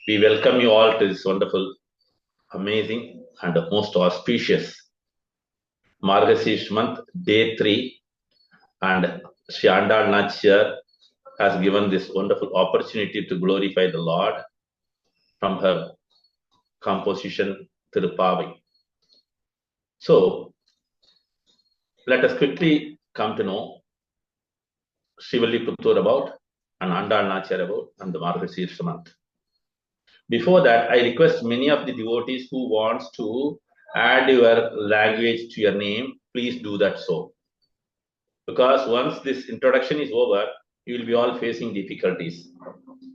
We welcome you all to this wonderful, amazing, and most auspicious Margasish month, day 3. And Sri Andal Nachyar has given this wonderful opportunity to glorify the Lord from her composition Tirupavai. So, let us quickly come to know Shivaliputtur about and Andal Nachyar about and the Margasirsha month. Before that, I request many of the devotees who wants to add your language to your name, please do that so. Because once this introduction is over, you will be all facing difficulties.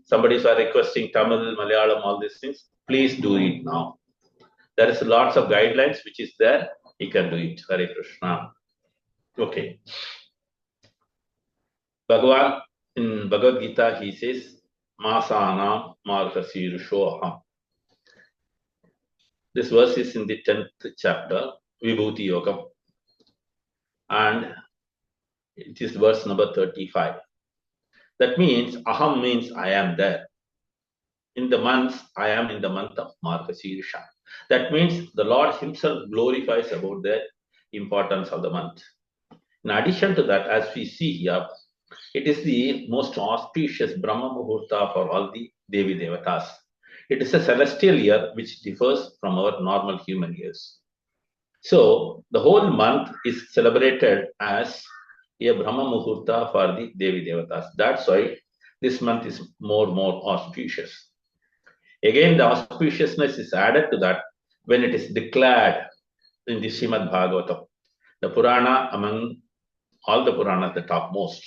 Somebody is requesting Tamil, Malayalam, all these things. Please do it now. There is lots of guidelines which is there. You can do it. Hare Krishna. Okay. Bhagavan in Bhagavad Gita he says, Masanam Margasirusho Aham. This verse is in the 10th chapter, Vibhuti Yogam. And it is verse number 35. That means Aham means I am there. In the months, I am in the month of Margasirsha. That means the Lord himself glorifies about the importance of the month. In addition to that, as we see here, it is the most auspicious Brahma Muhurta for all the Devi Devatas. It is a celestial year which differs from our normal human years. So the whole month is celebrated as a Brahma Muhurta for the Devi Devatas. That's why this month is more auspicious. Again, the auspiciousness is added to that when it is declared in the Srimad Bhagavatam, the Purana among all the Puranas, the topmost.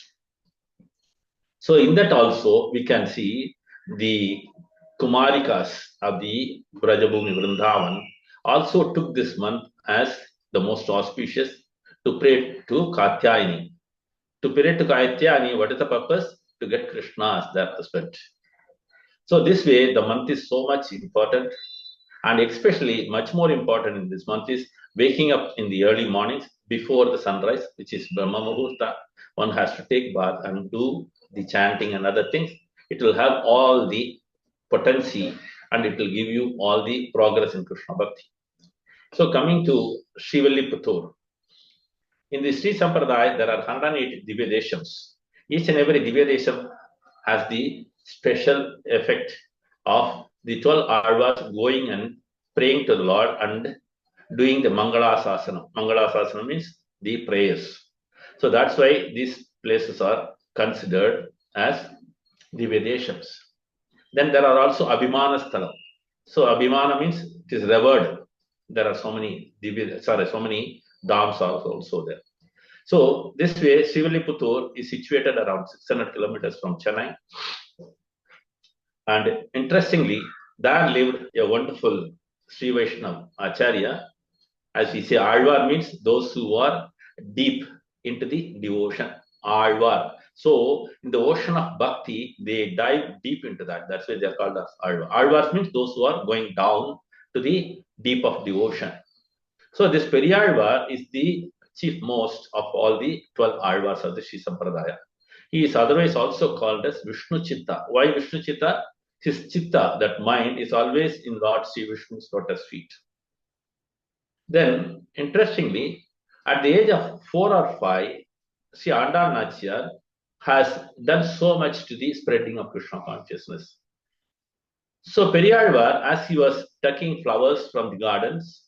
So in that also we can see the Kumarikas of the Brajabhumi Vrindavan also took this month as the most auspicious to pray to Katyayani. To pray to Katyayani, what is the purpose? To get Krishna as their husband. So this way, the month is so much important, and especially much more important in this month is waking up in the early mornings before the sunrise, which is Brahma Muhurta. One has to take bath and do the chanting and other things. It will have all the potency and it will give you all the progress in Krishna Bhakti. So coming to Shivaliputtur. In the Sri Sampradaya, there are 108 Divya Deshams. Each and every Divya Desham has the special effect of the 12 Alvars going and praying to the Lord and doing the Mangala Sasana. Mangala Sasana means the prayers. So that's why these places are considered as Divya Deshams. Then there are also Abhimana Sthalam. So Abhimana means it is revered. There are so many dams are also there. So this way, Shivaliputtur is situated around 600 kilometers from Chennai. And interestingly, there lived a wonderful Sri Vaishnava Acharya. As we say, Alvar means those who are deep into the devotion. Alvar. So in the ocean of bhakti, they dive deep into that. That's why they are called as Alvar. Alvars means those who are going down to the deep of devotion. So this Periyalvar is the chief most of all the 12 Alvars of the Sri Sampradaya. He is otherwise also called as Vishnu Chitta. Why Vishnu Chitta? His Chitta, that mind, is always in Lord Sri Vishnu's lotus feet. Then, interestingly, at the age of 4 or 5, Sri Andal Nachyar has done so much to the spreading of Krishna consciousness. So Periyalvar, as he was plucking flowers from the gardens,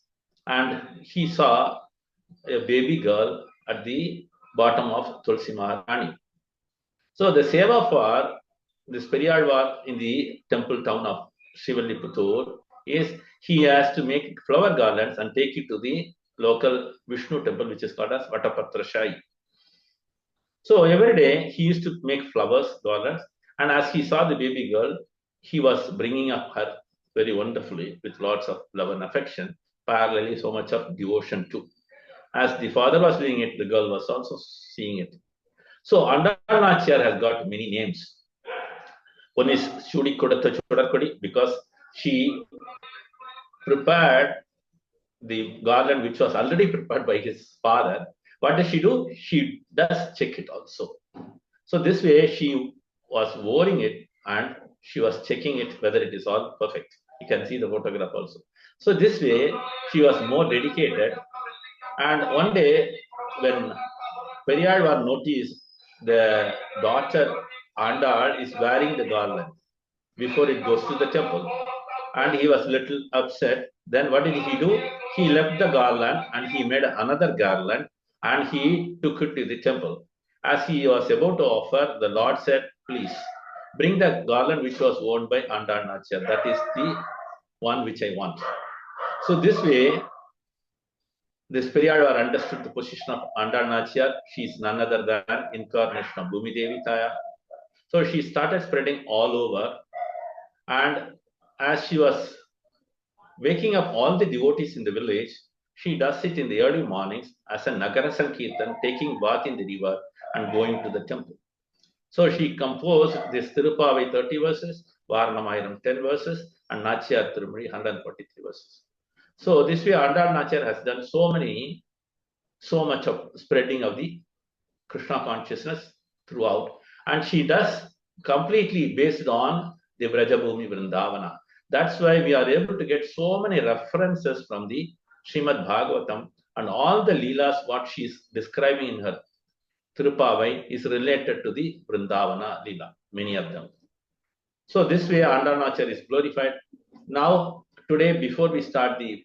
and he saw a baby girl at the bottom of Tulsi Maharani. So the seva for this Periyalvar in the temple town of Shivaliputtur is he has to make flower garlands and take it to the local Vishnu temple, which is called as Vatapatrashai. So every day he used to make flowers, garlands, and as he saw the baby girl, he was bringing up her very wonderfully with lots of love and affection, parallelly so much of devotion too. As the father was doing it, the girl was also seeing it. So Andal Nachyar has got many names. One is Shudi Kodatha Chodakodi because she prepared the garland which was already prepared by his father. What does she do? She does check it also. So this way she was wearing it and she was checking it whether it is all perfect. You can see the photograph also. So this way, she was more dedicated. And one day, when Periyalvar noticed the daughter Andal is wearing the garland before it goes to the temple, and he was little upset. Then what did he do? He left the garland and he made another garland and he took it to the temple. As he was about to offer, the Lord said, please bring the garland which was worn by Andal Nachiyar. That is the one which I want. So this way, this Periyalvar understood the position of Andal Nachiyar. She is none other than incarnation of Bhumi Devi Taya. So she started spreading all over, and as she was waking up all the devotees in the village, she does it in the early mornings as a Nagara Sankirtan, taking bath in the river and going to the temple. So she composed this Tirupavai 30 verses, Varnamayiram 10 verses, and Nachiyar Tirumazhi 143 verses. So this way, Andal Nachiyar has done so much of spreading of the Krishna consciousness throughout, and she does completely based on the Vrajabhumi Vrindavana. That's why we are able to get so many references from the Srimad Bhagavatam, and all the Leelas what she is describing in her Tirupavai is related to the Vrindavana Leela, many of them. So this way Andal Nachiyar is glorified. Now today, before we start the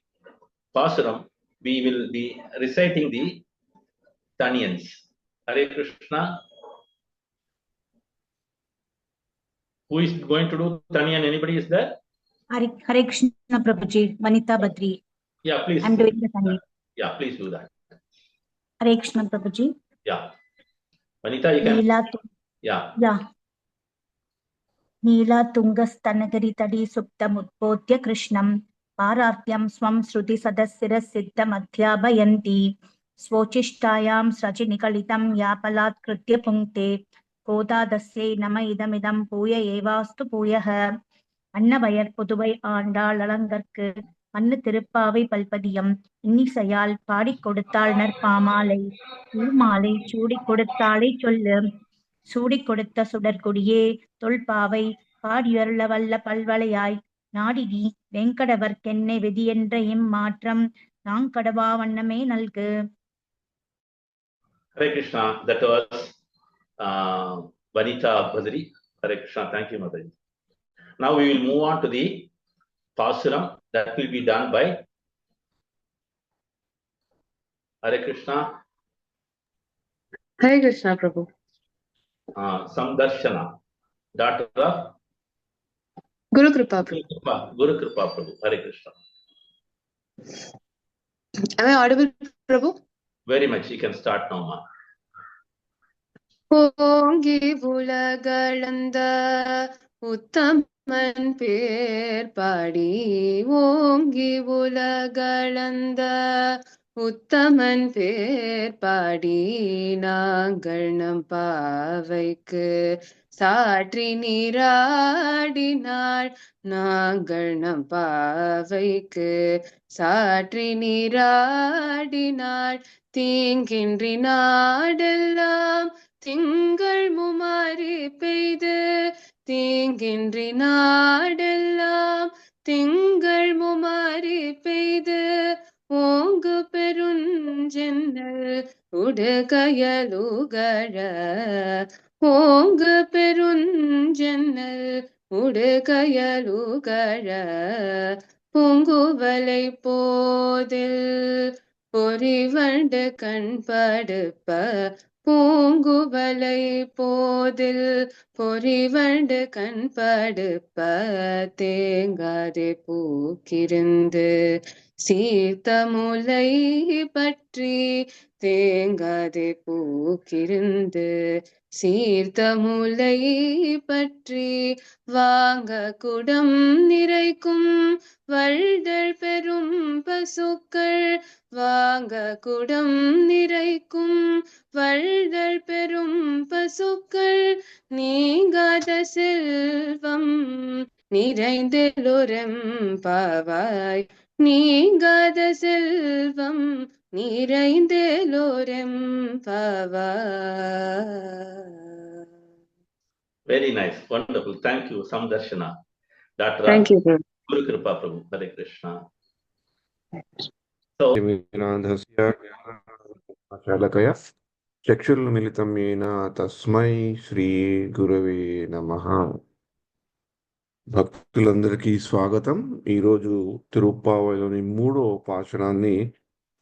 Pasuram, we will be reciting the Taniyans. Hare Krishna. Who is going to do Taniyan? Anybody is there? Hare Krishna Prabhuji, Vanita Badri. Yeah, please. I'm doing the Taniyan. Yeah, please do that. Hare Krishna Prabhuji. Yeah. Vanita, you can. Neela, yeah. Yeah. Neela Tungastanagari Tadi Suptam Utpotya Krishnam Parartyam Swam Sruti Sadasira Siddham Adhyabayanti Svochishthayam Srajinikalitam Yapalat Kritya Punkte Kodadasye Nama Idamidam Puya Evastu Puyaha Annavayar Puduvai Andal Alangarku Mannu Tirupavai Palpadiyam Innisayal Padi Koduttal Narpamalai Malai Chudi Koduttale Sollu சூடி கொடுத்த சுடற்கொடியே தொல்பாவை பாடியருள வல்ல பல்வளையாய் நாடினி வெங்கடவர்க்கென்னை விதியென்ற இம்மாற்றம் நாங்கடவா வண்ணமே நல்கு. Hare Krishna, that was Vanita Badri. Hare Krishna, thank you, Mataji. Now we will move on to the Pasuram that will be done by Hare Krishna. Hare Krishna, Prabhu. Samdarshana, daughter of Guru Kripa Prabhu. Guru Kripa Prabhu. Hare Krishna. Am I audible, Prabhu? Very much. You can start now, ma. ஓங்கி உலகளந்த உத்தமன் பேர் பாடி ஓங்கி உலகளந்த உத்தமன் பேர் பாடி நாங்கள் நம் பாவைக்கு சாற்றி நீராடினாள் நாங்கள் நம் பாவைக்கு சாற்றி நீராடினாள் தீங்கின்றி நாடெல்லாம் திங்கள் முமாரி பெய்து தீங்கின்றி நாடெல்லாம் திங்கள் முமாரி பெய்து ஓங்கு பெருஞ்சென்னல் உடுகயலுகழ ஓங்கு பெருஞ்சென்னல் உடுகயலுகழ பூங்குவலை போதில் பொறிவண்டு கண்படுப்ப பூங்குவலை போதில் பொறிவண்டு கண்படுப்ப தேங்காதே பூக்கிருந்து சீர்த்த முலை பற்றி தேங்காதே பூக்கிருந்து சீர்த்த முலை பற்றி வாங்க குடம் நிறைக்கும் வள்டல் பெரும் பசுக்கள் வாங்க குடம் நிறைக்கும் வள்டல் பெரும் பசுக்கள் நீங்காத செல்வம் நிறைந்தெல்லோரம் பாவாய் நீங்காத செல்வம் நிறைந்தெல்லோரம் பாவாய். Very nice. Wonderful. Thank you, Samdarshana. Dr. Thank you, Prabhu. Guru Kripa Prabhu. Hare Krishna. చాలకయ చక్షుర్మిలితం येन తస్మై శ్రీ గురవే నమః. భక్తులందరికీ స్వాగతం. ఈరోజు తిరుప్పావైలోని 3వ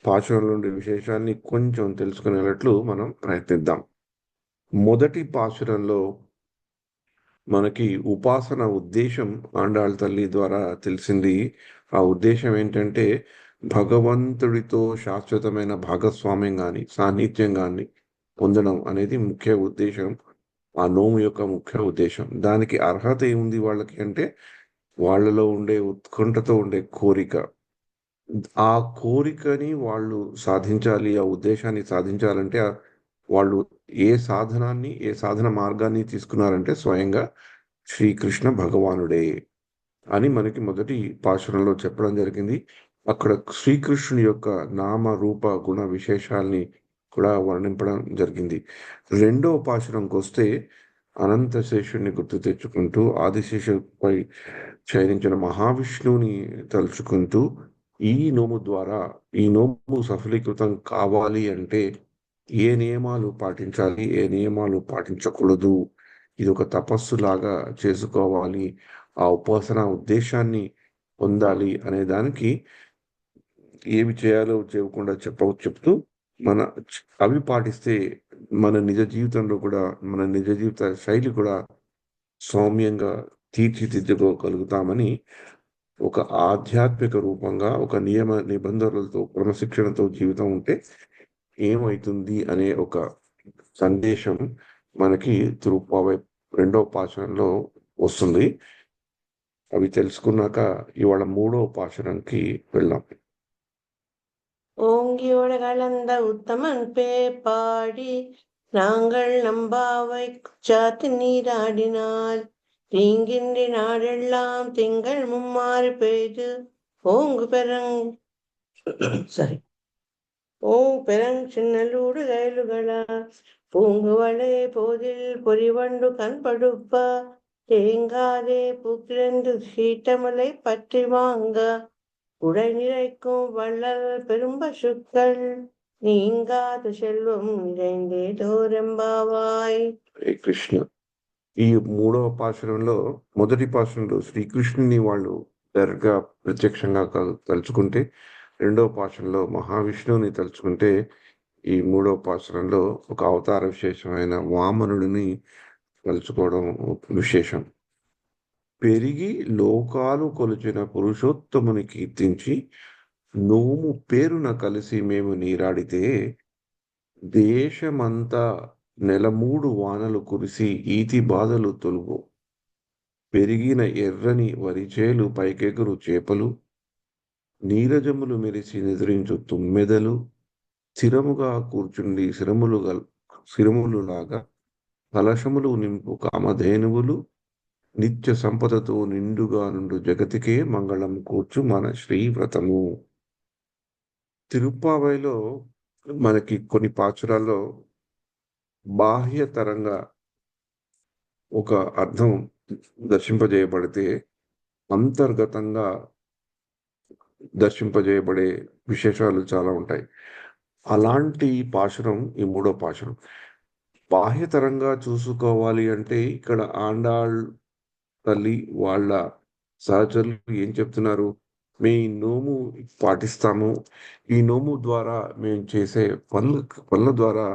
పాశురంలోని విశేషాన్ని కొంచెం తెలుసుకునేటట్లు మనం ప్రయత్నిద్దాం. మొదటి పాశురంలో మనకి ఉపాసన ఉద్దేశం ఆండాళ్ తల్లి ద్వారా తెలిసింది. ఆ ఉద్దేశం ఏంటంటే భగవంతుడితో శాశ్వతమైన భాగస్వామ్యం కానీ సాన్నిధ్యం కానీ పొందడం అనేది ముఖ్య ఉద్దేశం. ఆ నోము యొక్క ముఖ్య ఉద్దేశం. దానికి అర్హత ఏముంది వాళ్ళకి అంటే వాళ్ళలో ఉండే ఉత్కంఠతో ఉండే కోరిక. ఆ కోరికని వాళ్ళు సాధించాలి, ఆ ఉద్దేశాన్ని సాధించాలంటే వాళ్ళు ఏ సాధన మార్గాన్ని తీసుకున్నారంటే స్వయంగా శ్రీకృష్ణ భగవానుడే అని మనకి మొదటి పాశురంలో చెప్పడం జరిగింది. అక్కడ శ్రీకృష్ణుని యొక్క నామ రూప గుణ విశేషాల్ని కూడా వర్ణింపడం జరిగింది. రెండవ పాశురంకి వస్తే అనంతశేషుని గుర్తు తెచ్చుకుంటూ ఆదిశేషుపై శయనించిన మహావిష్ణువుని తలుచుకుంటూ ఈ నోము సఫలీకృతం కావాలి అంటే ఏ నియమాలు పాటించాలి, ఏ నియమాలు పాటించకూడదు, ఇది ఒక తపస్సు లాగా చేసుకోవాలి, ఆ ఉపాసన ఉద్దేశాన్ని పొందాలి అనే దానికి ఏమి చేయాలో చేయకుండా చెప్తూ అవి పాటిస్తే మన నిజ జీవితంలో కూడా మన నిజ జీవిత శైలి కూడా సౌమ్యంగా తీర్చిదిద్దుకోగలుగుతామని ఒక ఆధ్యాత్మిక రూపంగా ఒక నియమ నిబంధనలతో క్రమశిక్షణతో జీవితం ఉంటే ఏమవుతుంది అనే ఒక సందేశం మనకి తిరుప్పావై 2వ పాశురంలో వస్తుంది. అవి తెలుసుకున్నాక ఇవాళ 3వ పాశురానికి వెళ్దాం. ஓங்கியோடகளந்த உத்தமன் பாடி நாங்கள் நம்பாவை குச்சாத்து நீராடினால் தீங்கின்றி நாடெல்லாம் திங்கள் மும்மாறு பெய்து ஓங்கு பெருஞ்சின்னலூடு கைலுகளா பூங்குவளே போதில் பொறிவண்டு கண்படுப்ப தேங்காதே பூக்கிழந்து சீட்டமலை பற்றி வாங்க உடை நிறைக்கும் வள்ளல் பெரும்பசுக்கள் நீங்காத செல்வம் நிறைந்தே தோరెంబావాయ్. హరే కృష్ణ. ఈ 3వ పాశురంలో మొదటి పాశురంలో శ్రీకృష్ణుని వాళ్ళు డైరెక్ట్గా ప్రత్యక్షంగా తలుచుకుంటే, 2వ పాశురంలో మహావిష్ణువుని తలుచుకుంటే, ఈ 3వ పాశురంలో ఒక అవతార విశేషమైన వామనుడిని తలుచుకోవడం విశేషం. పెరిగి లోకాలు కొలిచిన పురుషోత్తముని కీర్తించి నోము పేరున కలిసి మేము నీరాడితే దేశమంతా 3 వానలు కురిసి ఈతి బాధలు తొలుగు. పెరిగిన ఎర్రని వరిచేలు పైకెగురు చేపలు, నీరజములు మెరిసి నిద్రించు తుమ్మెదలు, స్థిరముగా కూర్చుండి శిరములులాగా కలశములు నింపు కామధేనువులు, నిత్య సంపదతో నిండుగా నుండు జగతికే మంగళం కూర్చు మన శ్రీవ్రతము. తిరుప్పావైలో మనకి కొన్ని పాచురాల్లో బాహ్యతరంగా ఒక అర్థం దర్శింపజేయబడితే అంతర్గతంగా దర్శింపజేయబడే విశేషాలు చాలా ఉంటాయి. అలాంటి పాశురం ఈ 3వ పాశురం. బాహ్యతరంగా చూసుకోవాలి అంటే ఇక్కడ ఆండాళ్ తల్లి వాళ్ళ సహచరులు ఏం చెప్తున్నారు? మేము ఈ నోము పాటిస్తాము, ఈ నోము ద్వారా మేము చేసే పనుల ద్వారా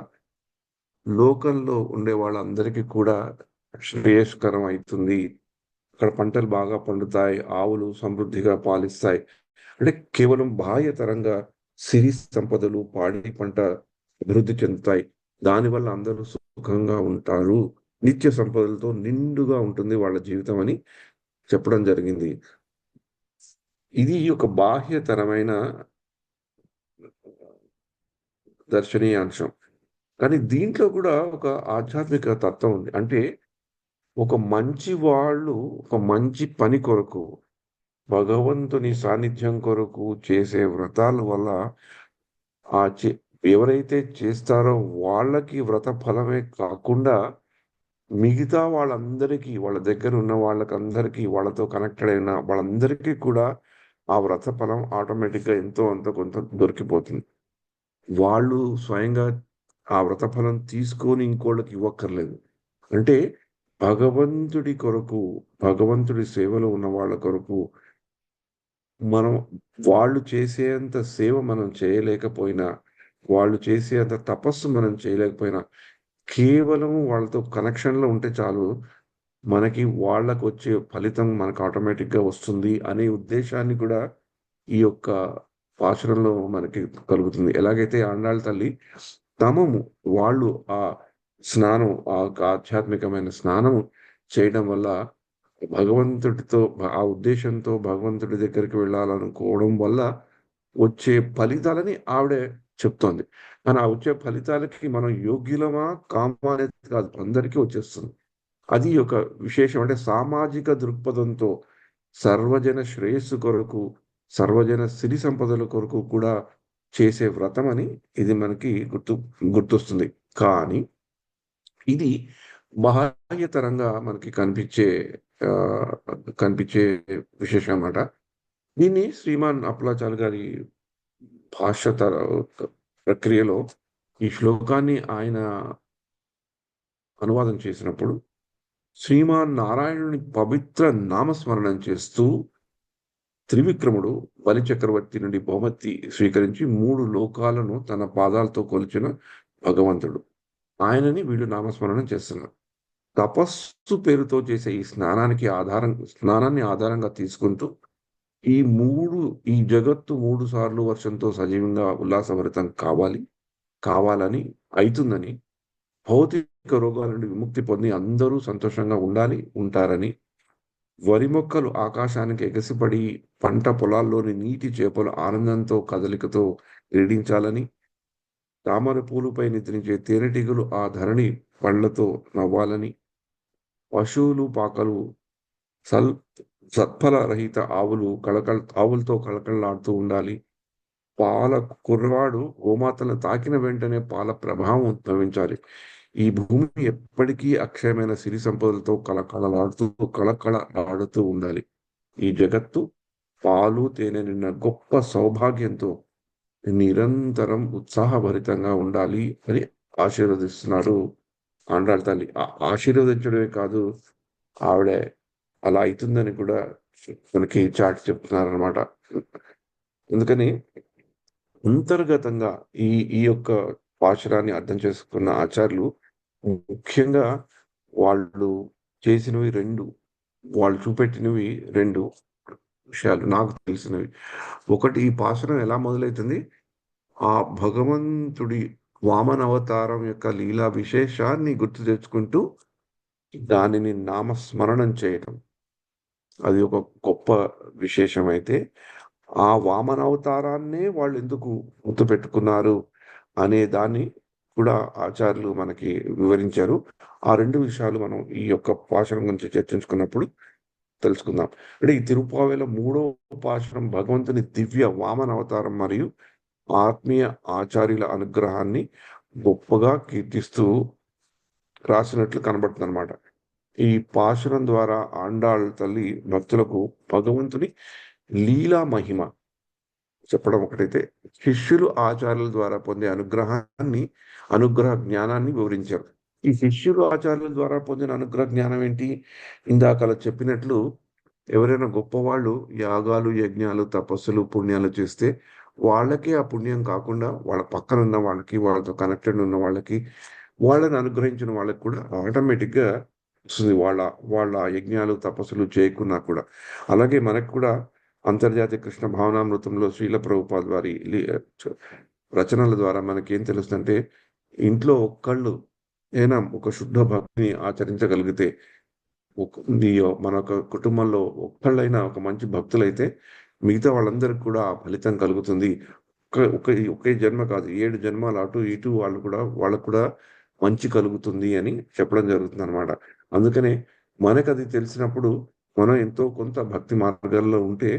లోకంలో ఉండే వాళ్ళందరికీ కూడా శ్రేయస్కరం అవుతుంది, అక్కడ పంటలు బాగా పండుతాయి, ఆవులు సమృద్ధిగా పాలిస్తాయి. అంటే కేవలం బాహ్యతరంగా సిరి సంపదలు, పాడి పంట అభివృద్ధి చెందుతాయి, దానివల్ల అందరూ సుఖంగా ఉంటారు, నిత్య సంపదలతో నిండుగా ఉంటుంది వాళ్ళ జీవితం అని చెప్పడం జరిగింది. ఇది ఒక బాహ్యతరమైన దర్శనీయాంశం. కానీ దీంట్లో కూడా ఒక ఆధ్యాత్మిక తత్వం ఉంది. అంటే ఒక మంచి వాళ్ళు ఒక మంచి పని కొరకు, భగవంతుని సాన్నిధ్యం కొరకు చేసే వ్రతాల వల్ల ఎవరైతే చేస్తారో వాళ్ళకి వ్రత ఫలమే కాకుండా మిగతా వాళ్ళందరికీ వాళ్ళ దగ్గర ఉన్న వాళ్ళకందరికీ వాళ్ళతో కనెక్టెడ్ అయిన వాళ్ళందరికీ కూడా ఆ వ్రత ఫలం ఆటోమేటిక్గా ఎంతో అంత కొంత దొరికిపోతుంది. వాళ్ళు స్వయంగా ఆ వ్రత ఫలం తీసుకొని ఇంకోళ్ళకి ఇవ్వక్కర్లేదు. అంటే భగవంతుడి కొరకు, భగవంతుడి సేవలో ఉన్న వాళ్ళ కొరకు మనం వాళ్ళు చేసేంత సేవ మనం చేయలేకపోయినా, వాళ్ళు చేసేంత తపస్సు మనం చేయలేకపోయినా, కేవలం వాళ్ళతో కనెక్షన్‌లో ఉంటే చాలు. మనకి వాళ్ళకొచ్చే ఫలితం మనకు ఆటోమేటిక్‌గా వస్తుంది అనే ఉద్దేశాన్ని కూడా ఈ యొక్క పాశురంలో మనకి కలుగుతుంది. ఎలాగైతే ఆండాళ్ళ తల్లి తమము వాళ్ళు ఆ స్నానం ఆధ్యాత్మికమైన స్నానం చేయడం వల్ల భగవంతుడితో ఆ ఉద్దేశంతో భగవంతుడి దగ్గరికి వెళ్ళాలనుకోవడం వల్ల వచ్చే ఫలితాలని ఆవిడే చెప్తోంది. కానీ ఆ వచ్చే ఫలితాలకి మనం యోగ్యులమా? కామా? అనేది కాదు. అందరికీ వచ్చేస్తుంది. అది ఒక విశేషం. అంటే సామాజిక దృక్పథంతో సర్వజన శ్రేయస్సు కొరకు, సర్వజన సిరి సంపదల కొరకు కూడా చేసే వ్రతమని ఇది మనకి గుర్తొస్తుంది. కానీ ఇది బాహ్యతరంగా మనకి ఆహ్, కనిపించే విశేషం అన్నమాట. దీన్ని శ్రీమాన్ అప్పలాచార్య గారి భాష్య ప్రక్రియలో ఈ శ్లోకాన్ని ఆయన అనువాదం చేసినప్పుడు శ్రీమాన్ నారాయణుని పవిత్ర నామస్మరణం చేస్తూ త్రివిక్రముడు బలిచక్రవర్తి నుండి బహుమతి స్వీకరించి 3 లోకాలను తన పాదాలతో కొలిచిన భగవంతుడు. ఆయనని వీళ్ళు నామస్మరణం చేస్తున్నారు. తపస్సు పేరుతో చేసే ఈ స్నానాన్ని ఆధారంగా తీసుకుంటూ ఈ జగత్తు 3 సార్లు వర్షంతో సజీవంగా ఉల్లాసభరితం కావాలని, అయితుందని, భౌతిక రోగాల నుండి విముక్తి పొంది అందరూ సంతోషంగా ఉంటారని, వరి మొక్కలు ఆకాశానికి ఎగసిపడి పంట పొలాల్లోని నీటి చేపలు ఆనందంతో కదలికతో క్రీడించాలని, తామర పూలుపై నిద్రించే తేనెటీగలు ఆ ధరణి పళ్ళతో నవ్వాలని, పశువులు పాకలు సత్ఫల రహిత ఆవులతో కళకళలాడుతూ ఉండాలి. పాల కుర్రవాడు గోమాతలను తాకిన వెంటనే పాల ప్రభావం ఉద్భవించాలి. ఈ భూమి ఎప్పటికీ అక్షయమైన సిరి సంపదలతో కళకళలాడుతూ ఉండాలి. ఈ జగత్తు పాలు, తేనె నిన్న గొప్ప సౌభాగ్యంతో నిరంతరం ఉత్సాహభరితంగా ఉండాలి అని ఆశీర్వదిస్తున్నాడు ఆండాళ్ళ తల్లి. ఆశీర్వదించడమే కాదు, ఆవిడ అలా అయితుందని కూడా మనకి చాటి చెప్తున్నారనమాట. అందుకని అంతర్గతంగా ఈ యొక్క పాశురాన్ని అర్థం చేసుకున్న ఆచార్యులు ముఖ్యంగా వాళ్ళు చేసినవి 2, వాళ్ళు చూపెట్టినవి 2 విషయాలు నాకు తెలిసినవి. ఒకటి, ఈ పాశురం ఎలా మొదలైతుంది? ఆ భగవంతుడి వామన అవతారం యొక్క లీలా విశేషాన్ని గుర్తు తెచ్చుకుంటూ దానిని నామస్మరణం చేయటం. అది ఒక గొప్ప విశేషమైతే, ఆ వామన అవతారాన్నే వాళ్ళు ఎందుకు గుర్తుపెట్టుకున్నారు అనే దాన్ని కూడా ఆచార్యులు మనకి వివరించారు. ఆ 2 విషయాలు మనం ఈ యొక్క పాశురం గురించి చర్చించుకున్నప్పుడు తెలుసుకుందాం. అంటే ఈ తిరుప్పావేల 3వ పాశురం భగవంతుని దివ్య వామన అవతారం మరియు ఆత్మీయ ఆచార్యుల అనుగ్రహాన్ని గొప్పగా కీర్తిస్తూ రాసినట్లు కనబడుతుందన్నమాట. ఈ పాశురం ద్వారా ఆండాళ్ తల్లి భక్తులకు భగవంతుని లీలా మహిమ చెప్పడం ఒకటైతే, శిష్యులు ఆచార్యుల ద్వారా పొందే అనుగ్రహ జ్ఞానాన్ని వివరించారు. ఈ శిష్యులు ఆచార్యుల ద్వారా పొందిన అనుగ్రహ జ్ఞానం ఏంటి? ఇందాకలా చెప్పినట్లు ఎవరైనా గొప్పవాళ్ళు యాగాలు, యజ్ఞాలు, తపస్సులు, పుణ్యాలు చేస్తే వాళ్ళకే ఆ పుణ్యం కాకుండా వాళ్ళ పక్కన ఉన్న వాళ్ళకి, వాళ్ళతో కనెక్టెడ్ ఉన్న వాళ్ళకి, వాళ్ళని అనుగ్రహించిన వాళ్ళకి కూడా ఆటోమేటిక్‌గా వస్తుంది. వాళ్ళ యజ్ఞాలు, తపస్సులు చేయకున్నా కూడా. అలాగే మనకు కూడా అంతర్జాతీయ కృష్ణ భావనామృతంలో శ్రీల ప్రభుపాద వారి రచనల ద్వారా మనకేం తెలుస్తుందంటే, ఇంట్లో ఒక్కళ్ళు అయినా ఒక శుద్ధ భక్తిని ఆచరించగలిగితే, మన కుటుంబంలో ఒక్కళ్ళైనా ఒక మంచి భక్తులైతే మిగతా వాళ్ళందరికి కూడా ఆ ఫలితం కలుగుతుంది. ఒకే జన్మ కాదు, 7 జన్మలు అటు ఇటు వాళ్ళకు కూడా మంచి కలుగుతుంది అని చెప్పడం జరుగుతుందనమాట. అందుకనే మనకది తెలిసినప్పుడు మనం ఎంతో కొంత భక్తి మార్గాల్లో ఉంటే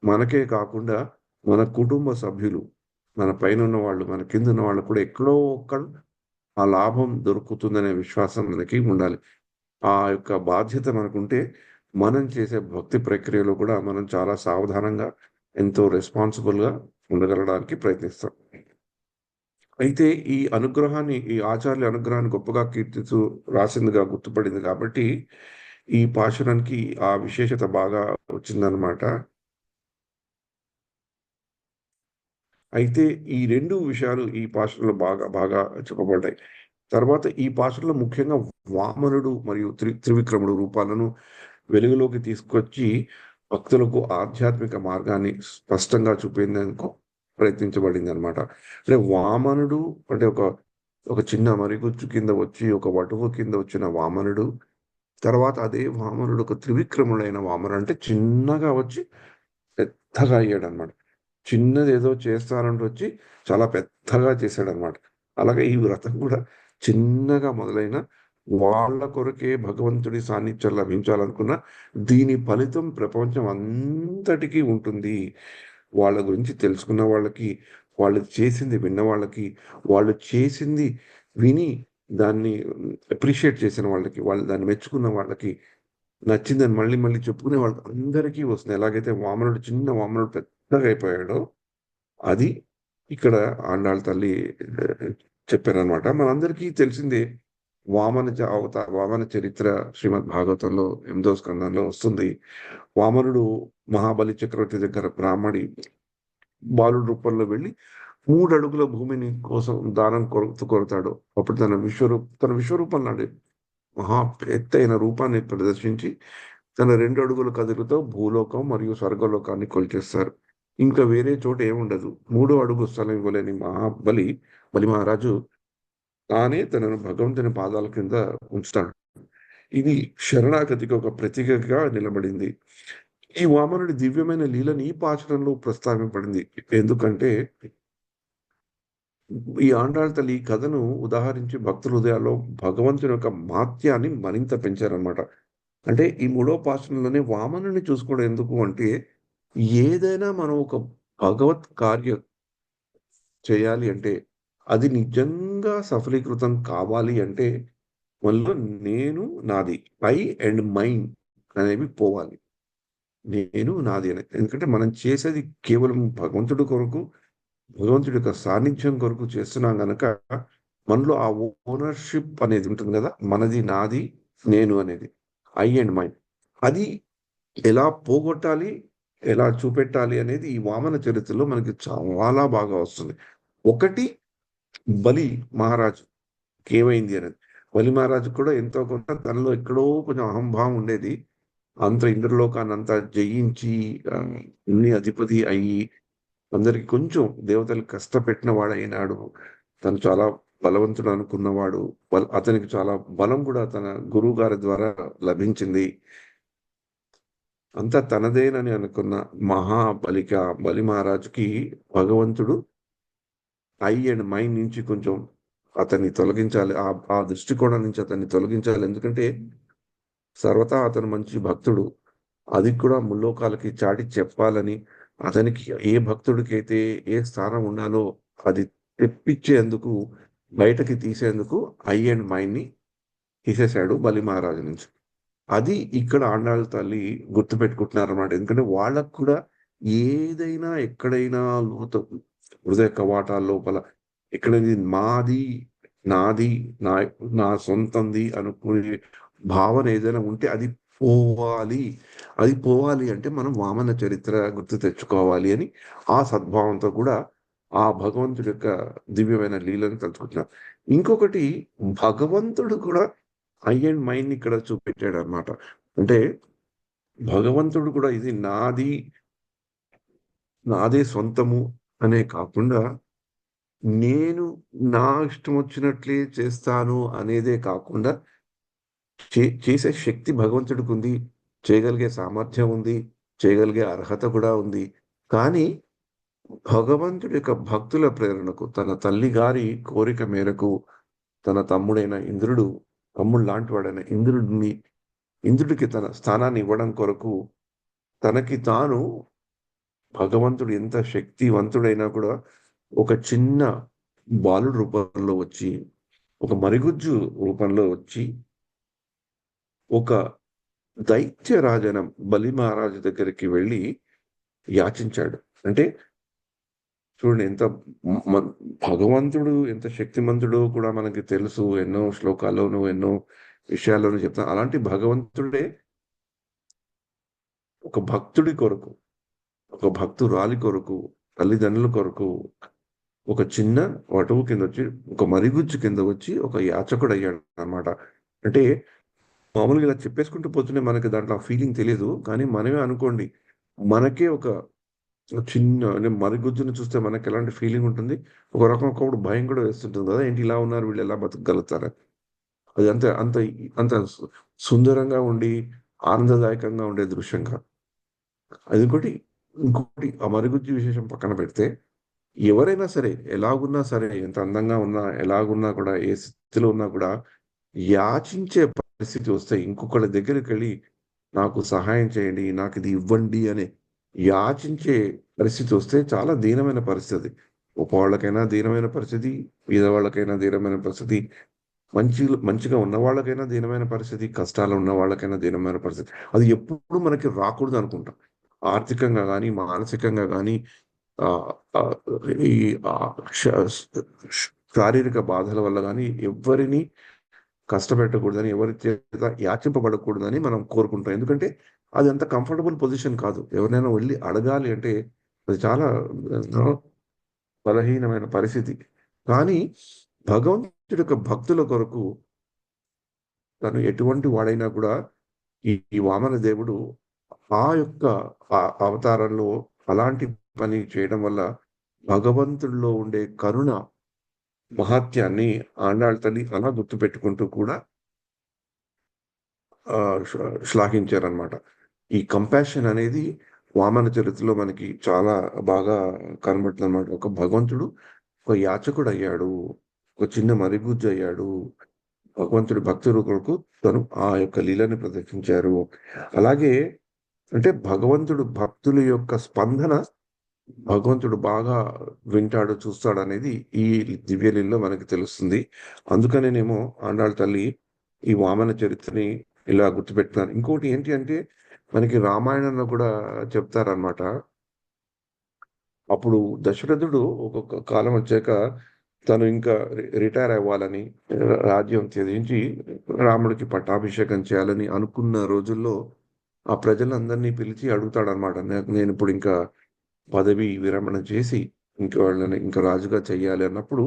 మనకే కాకుండా మన కుటుంబ సభ్యులు, మన పైనున్న వాళ్ళు, మన కిందున్న వాళ్ళు కూడా ఎక్కడో ఒక్కళ్ళు ఆ లాభం దొరుకుతుందనే విశ్వాసం మనకి ఉండాలి. ఆ యొక్క బాధ్యత మనకుంటే మనం చేసే భక్తి ప్రక్రియలో కూడా మనం చాలా సావధానంగా ఎంతో రెస్పాన్సిబుల్గా ఉండగలడానికి ప్రయత్నిస్తాం. అయితే ఈ ఆచార్యుల అనుగ్రహాన్ని గొప్పగా కీర్తిస్తూ రాసిందిగా గుర్తుపడింది కాబట్టి ఈ పాశురానికి ఆ విశేషత బాగా వచ్చిందనమాట. అయితే ఈ 2 విషయాలు ఈ పాశురంలో బాగా బాగా చెప్పబడ్డాయి. తర్వాత ఈ పాశురంలో ముఖ్యంగా వామనుడు మరియు త్రివిక్రముడు రూపాలను వెలుగులోకి తీసుకొచ్చి భక్తులకు ఆధ్యాత్మిక మార్గాన్ని స్పష్టంగా చూపేందుకు ప్రయత్నించబడిందనమాట. అంటే వామనుడు అంటే ఒక చిన్న మరిగుజ్జు కింద వచ్చి, ఒక వటువు కింద వచ్చిన వామనుడు, తర్వాత అదే వామనుడు ఒక త్రివిక్రముడైన వామనుడు అంటే చిన్నగా వచ్చి పెద్దగా అయ్యాడనమాట. చిన్నదేదో చేస్తానంటూ వచ్చి చాలా పెద్దగా చేశాడనమాట. అలాగే ఈ వ్రతం కూడా చిన్నగా మొదలైన వాళ్ళ కొరకే భగవంతుడి సాన్నిధ్యం లభించాలనుకున్న దీని ఫలితం ప్రపంచం అంతటికీ ఉంటుంది. వాళ్ళ గురించి తెలుసుకున్న వాళ్ళకి, వాళ్ళు చేసింది విన్న వాళ్ళకి, వాళ్ళు చేసింది విని దాన్ని అప్రిషియేట్ చేసిన వాళ్ళకి, వాళ్ళు దాన్ని మెచ్చుకున్న వాళ్ళకి, నచ్చిందని మళ్ళీ మళ్ళీ చెప్పుకునే వాళ్ళకి అందరికీ వస్తుంది. ఎలాగైతే చిన్న వామనుడు పెద్దగా అయిపోయాడో అది ఇక్కడ ఆండాళ్ళ తల్లి చెప్పారనమాట. మనందరికీ తెలిసిందే వామన చరిత్ర శ్రీమద్ భాగవతంలో 8వ స్కందంలో వస్తుంది. వామనుడు మహాబలి చక్రవర్తి దగ్గర బ్రాహ్మడి బాలుడు రూపంలో వెళ్ళి 3 అడుగుల భూమిని కోసం దానం కోరతాడు. అప్పుడు తన విశ్వరూపం లాంటి మహా ఎత్తైన రూపాన్ని ప్రదర్శించి తన 2 అడుగుల కదులుతో భూలోకం మరియు స్వర్గలోకాన్ని కొలిచేస్తారు. ఇంకా వేరే చోట ఏముండదు. 3 అడుగు స్థలం ఇవ్వలేని బలి మహారాజు తానే తనను భగవంతుని పాదాల కింద ఉంచుతాడు. ఇది శరణాగతికి ఒక ప్రతీకగా నిలబడింది. ఈ వామనుడి దివ్యమైన లీలని ఈ పాశురంలో ప్రస్తావింపబడింది. ఎందుకంటే ఈ ఆండాళ్ళ తల్లి ఈ కథను ఉదాహరించి భక్తుల హృదయాల్లో భగవంతుని యొక్క మహాత్యాన్ని మరింత పెంచారనమాట. అంటే ఈ 3వ పాశురంలోనే వామనుడిని చూసుకోవడం ఎందుకు అంటే, ఏదైనా మనం ఒక భగవత్ కార్యం చేయాలి అంటే, అది నిజంగా సఫలీకృతం కావాలి అంటే, మనలో నేను, నాది, ఐ అండ్ మైన్ అనేవి పోవాలి. నేను, నాది అని. ఎందుకంటే మనం చేసేది కేవలం భగవంతుడి కొరకు, భగవంతుడి యొక్క సాన్నిధ్యం కొరకు చేస్తున్నాం గనక, మనలో ఆ ఓనర్‌షిప్ అనేది ఉంటుంది గదా! మనది, నాది, నేను అనేది. I and mine. అది ఎలా పోగొట్టాలి, ఎలా చూపెట్టాలి అనేది ఈ వామన చరిత్రలో మనకి చాలా బాగా వస్తుంది. ఒకటి బలి మహారాజుకేమైంది అనేది. బలి మహారాజుకి కూడా ఎంతో కొంత తనలో ఎక్కడో కొంచెం అహంభావం ఉండేది. అంత ఇంద్రలోకాన్నంతా జయించి అన్ని అధిపతి అయ్యి, అందరికి కొంచెం దేవతలు కష్టపెట్టిన వాడయినాడు. తను చాలా బలవంతుడు అనుకున్నవాడు. అతనికి చాలా బలం కూడా తన గురువుగారి ద్వారా లభించింది. అంతా తనదేనని అనుకున్న బలి మహారాజుకి భగవంతుడు ఐ అండ్ మైండ్ నుంచి కొంచెం అతన్ని తొలగించాలి. ఆ దృష్టికోణం నుంచి అతన్ని తొలగించాలి. ఎందుకంటే సర్వతా అతను మంచి భక్తుడు. అది కూడా ముల్లోకాలకి చాటి చెప్పాలని, అతనికి ఏ భక్తుడికైతే ఏ స్థానం ఉండాలో అది తెప్పించేందుకు, బయటకి తీసేందుకు ఐ అండ్ మైండ్‌ని తీసేశాడు బలి మహారాజు నుంచి. అది ఇక్కడ ఆండాళ్ళ తల్లి గుర్తుపెట్టుకుంటున్నారన్నమాట. ఎందుకంటే వాళ్ళకి కూడా ఏదైనా ఎక్కడైనా హృదయ కవాటాల లోపల ఎక్కడైనా ఇది మాది, నాది, నా నా సొంతంది అనుకునే భావన ఏదైనా ఉంటే అది పోవాలి. అది పోవాలి అంటే మనం వామన చరిత్ర గుర్తు తెచ్చుకోవాలి అని ఆ సద్భావంతో కూడా ఆ భగవంతుడి యొక్క దివ్యమైన లీలను తలుచుకుంటున్నారు. ఇంకొకటి భగవంతుడు కూడా ఐ అండ్ మైండ్‌ని ఇక్కడ చూపెట్టాడన్నమాట. అంటే భగవంతుడు కూడా ఇది నాదే సొంతము అనే కాకుండా, నేను నా ఇష్టం వచ్చినట్లే చేస్తాను అనేదే కాకుండా, చేసే శక్తి భగవంతుడికుంది. చేయగలిగే సామర్థ్యం ఉంది. చేయగలిగే అర్హత కూడా ఉంది. కానీ భగవంతుడి యొక్క భక్తుల ప్రేరణకు, తన తల్లి గారి కోరిక మేరకు, తన తమ్ముడైన తమ్ముడు లాంటి వాడైన ఇంద్రుడికి తన స్థానాన్ని ఇవ్వడం కొరకు, తనకి తాను భగవంతుడు ఎంత శక్తివంతుడైనా కూడా ఒక చిన్న బాలుడు రూపంలో వచ్చి, ఒక మరిగుజ్జు రూపంలో వచ్చి ఒక దైత్య రాజనం బలి మహారాజు దగ్గరికి వెళ్ళి యాచించాడు. అంటే చూడండి ఎంత భగవంతుడు ఎంత శక్తిమంతుడో కూడా మనకి తెలుసు. ఎన్నో శ్లోకాల్లోనూ ఎన్నో విషయాల్లోనూ చెప్తాను. అలాంటి భగవంతుడే ఒక భక్తుడి కొరకు, ఒక భక్తురాలి కొరకు, తల్లిదండ్రుల కొరకు ఒక చిన్న వటువు కింద వచ్చి, ఒక మరిగుజ్జు కింద వచ్చి ఒక యాచకుడు అయ్యాడు అనమాట. అంటే మామూలుగా ఇలా చెప్పేసుకుంటూ పోతూనే మనకి దాంట్లో ఫీలింగ్ తెలియదు. కానీ మనమే అనుకోండి, మనకే ఒక చిన్న మరిగుజ్జుని చూస్తే మనకి ఎలాంటి ఫీలింగ్ ఉంటుంది, ఒక రకం ఒకప్పుడు భయం కూడా వేస్తుంటుంది కదా, ఏంటి ఇలా ఉన్నారు వీళ్ళు ఎలా బతకగలుగుతారా. అది అంత అంత అంత సుందరంగా ఉండి ఆనందదాయకంగా ఉండే దృశ్యంగా. అది ఇంకోటి ఆ మరుగుజ్జు విశేషం పక్కన పెడితే, ఎవరైనా సరే ఎలాగున్నా సరే, ఎంత అందంగా ఉన్నా ఎలాగున్నా కూడా, ఏ స్థితిలో ఉన్నా కూడా యాచించే పరిస్థితి వస్తే, ఇంకొకళ్ళ దగ్గరికి వెళ్ళి నాకు సహాయం చేయండి, నాకు ఇది ఇవ్వండి అని యాచించే పరిస్థితి వస్తే చాలా దీనమైన పరిస్థితి. గొప్పవాళ్ళకైనా దీనమైన పరిస్థితి, పేదవాళ్ళకైనా దీనమైన పరిస్థితి, మంచిగా ఉన్న వాళ్ళకైనా దీనమైన పరిస్థితి, కష్టాలు ఉన్న వాళ్ళకైనా దీనమైన పరిస్థితి. అది ఎప్పుడు మనకి రాకూడదు అనుకుంటాం. ఆర్థికంగా కానీ, మానసికంగా కానీ, ఈ శారీరక బాధల వల్ల కానీ ఎవరిని కష్టపెట్టకూడదని, ఎవరి చేత యాచింపబడకూడదని మనం కోరుకుంటాం. ఎందుకంటే అది అంత కంఫర్టబుల్ పొజిషన్ కాదు. ఎవరినైనా వెళ్ళి అడగాలి అంటే అది చాలా బలహీనమైన పరిస్థితి. కానీ భగవంతుడి యొక్క భక్తుల కొరకు తను ఎటువంటి వాడైనా కూడా ఈ వామన దేవుడు ఆ యొక్క అవతారంలో అలాంటి పని చేయడం వల్ల భగవంతుడిలో ఉండే కరుణ మహాత్యాన్ని ఆండాళ్ళ తల్లి అలా గుర్తుపెట్టుకుంటూ కూడా శ్లాఘించారనమాట. ఈ కంపాషన్ అనేది వామన చరిత్రలో మనకి చాలా బాగా కనబడుతుంది అనమాట. ఒక భగవంతుడు ఒక యాచకుడు అయ్యాడు, ఒక చిన్న మరిగుజ్జు అయ్యాడు. భగవంతుడి భక్తుల కొరకు తను ఆ యొక్క లీలని ప్రదర్శించారు. అలాగే అంటే భగవంతుడు భక్తుల యొక్క స్పందన భగవంతుడు బాగా వింటాడు, చూస్తాడు అనేది ఈ దివ్యలీలలో మనకి తెలుస్తుంది. అందుకనేనేమో ఆండాళ్ళ తల్లి ఈ వామన చరిత్రని ఇలా గుర్తుపెట్టుకున్నారు. ఇంకోటి ఏంటి అంటే మనకి రామాయణంలో కూడా చెప్తారనమాట. అప్పుడు దశరథుడు ఒక్కొక్క కాలం వచ్చాక తను ఇంకా రిటైర్ అవ్వాలని, రాజ్యం త్యజించి రాముడికి పట్టాభిషేకం చేయాలని అనుకున్న రోజుల్లో ఆ ప్రజలందరినీ పిలిచి అడుగుతాడనమాట. నేను ఇప్పుడు ఇంకా పదవి విరమణ చేసి వాళ్ళని ఇంకా రాజుగా చెయ్యాలి అన్నప్పుడు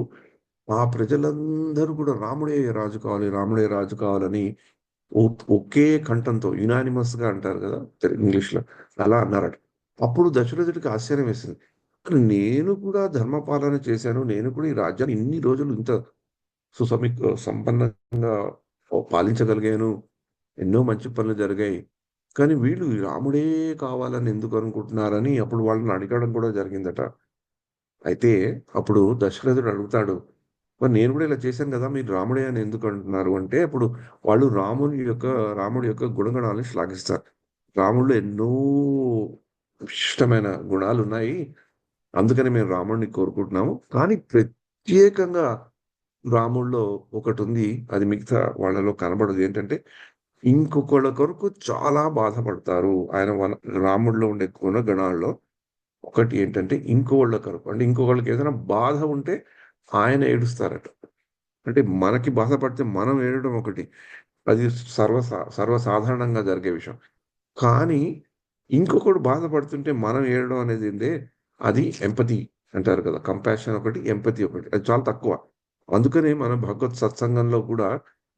ఆ ప్రజలందరూ కూడా రాముడే రాజు కావాలి, రాముడే రాజు కావాలని ఒకే కంఠంతో యునానిమస్ గా అంటారు కదా ఇంగ్లీష్లో, అలా అన్నారట. అప్పుడు దశరథుడికి ఆశ్చర్యం వేసింది. నేను కూడా ధర్మపాలన చేశాను, నేను కూడా ఈ రాజ్యాన్ని ఇన్ని రోజులు ఇంత సంపన్నంగా పాలించగలిగాను, ఎన్నో మంచి పనులు జరిగాయి, కానీ వీళ్ళు రాముడే కావాలని ఎందుకు అనుకుంటున్నారని అప్పుడు వాళ్ళని అడగడం కూడా జరిగిందట. అయితే అప్పుడు దశరథుడు అడుగుతాడు, మరి నేను కూడా ఇలా చేశాను కదా, మీరు రాముడే అని ఎందుకు అంటున్నారు అంటే అప్పుడు వాళ్ళు రాముడి యొక్క గుణగణాలను శ్లాఘిస్తారు. రాముడిలో ఎన్నో విశిష్టమైన గుణాలు ఉన్నాయి, అందుకని మేము రాముడిని కోరుకుంటున్నాము. కానీ ప్రత్యేకంగా రాముడిలో ఒకటి ఉంది, అది మిగతా వాళ్ళలో కనబడదు. ఏంటంటే ఇంకొకళ్ళ కొరకు చాలా బాధపడతారు. ఆయన రాముడిలో ఉండే గుణగణాల్లో ఒకటి ఏంటంటే ఇంకోళ్ళ కొరకు, అంటే ఇంకొకళ్ళకి ఏదైనా బాధ ఉంటే ఆయన ఏడుస్తారట. అంటే మనకి బాధపడితే మనం ఏడడం ఒకటి, అది సర్వసాధారణంగా జరిగే విషయం. కానీ ఇంకొకడు బాధపడుతుంటే మనం ఏడడం అనేది ఏంటే అది ఎంపతి అంటారు కదా. కంపాషన్ ఒకటి, ఎంపతి ఒకటి, అది చాలా తక్కువ. అందుకనే మన భగవత్ సత్సంగంలో కూడా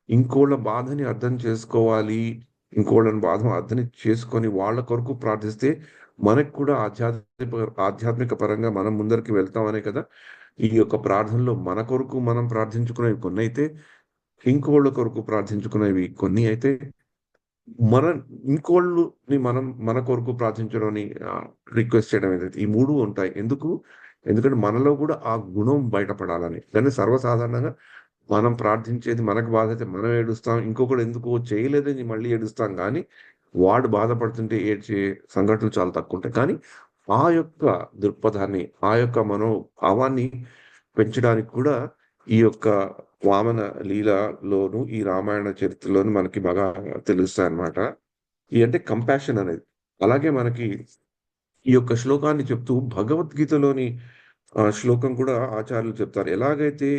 ఇంకోళ్ళ బాధని అర్థం చేసుకోవాలి, ఇంకోళ్ళని బాధ అర్థం చేసుకొని వాళ్ళ కొరకు ప్రార్థిస్తే మనకు కూడా ఆధ్యాత్మిక పరంగా మనం ముందరికి వెళ్తామనే కదా ఈ యొక్క ప్రార్థనలో మన కొరకు మనం ప్రార్థించుకునేవి కొన్ని అయితే, ఇంకోళ్ళ కొరకు ప్రార్థించుకునేవి కొన్ని అయితే, ఇంకోళ్ళని మనం మన కొరకు ప్రార్థించడం రిక్వెస్ట్ చేయడం ఏదైతే, ఈ మూడు ఉంటాయి. ఎందుకంటే మనలో కూడా ఆ గుణం బయటపడాలని. కానీ సర్వసాధారణంగా మనం ప్రార్థించేది మనకు బాధ అయితే మనం ఏడుస్తాం, ఇంకొకడు ఎందుకో చేయలేదని మళ్ళీ ఏడుస్తాం, కానీ వాడు బాధపడుతుంటే ఏడ్చే సంఘటనలు చాలా తక్కువ ఉంటాయి. కానీ ఆ యొక్క దృక్పథాన్ని, ఆ యొక్క మనోభావాన్ని పెంచడానికి కూడా ఈ యొక్క వామన లీలలోను ఈ రామాయణ చరిత్రలోను మనకి బాగా తెలుస్తాయి అన్నమాట. ఈ అంటే కంపాషన్ అనేది. అలాగే మనకి ఈ యొక్క శ్లోకాన్ని చెప్తూ భగవద్గీతలోని శ్లోకం కూడా ఆచార్యులు చెప్తారు. ఎలాగైతే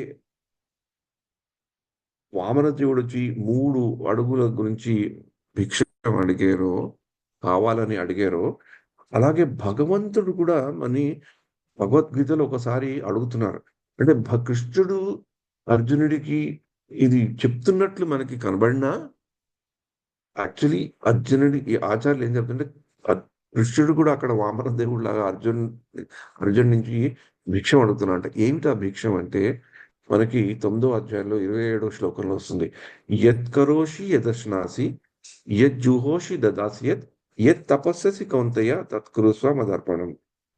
వామనదేవుడొచ్చి 3 అడుగుల గురించి భిక్ష అడిగారో, కావాలని అడిగారో, అలాగే భగవంతుడు కూడా భగవద్గీతలో ఒకసారి అడుగుతున్నారు. అంటే కృష్ణుడు అర్జునుడికి ఇది చెప్తున్నట్లు మనకి కనబడినా, యాక్చువల్లీ ఈ ఆచార్యులు ఏం చెప్తుంటే కృష్ణుడు కూడా అక్కడ వామన దేవుడిలాగా అర్జున్ నుంచి భిక్షం అడుగుతున్నాడు. ఏమిటా భిక్షం అంటే మనకి 9వ అధ్యాయంలో 27వ శ్లోకంలో వస్తుంది. యత్ కరోషి యదశ్నాసి యజ్జుహోషి దదాసి యత్ తపస్ససి కౌంతయ్య తత్కురుస్వ మదర్పణం.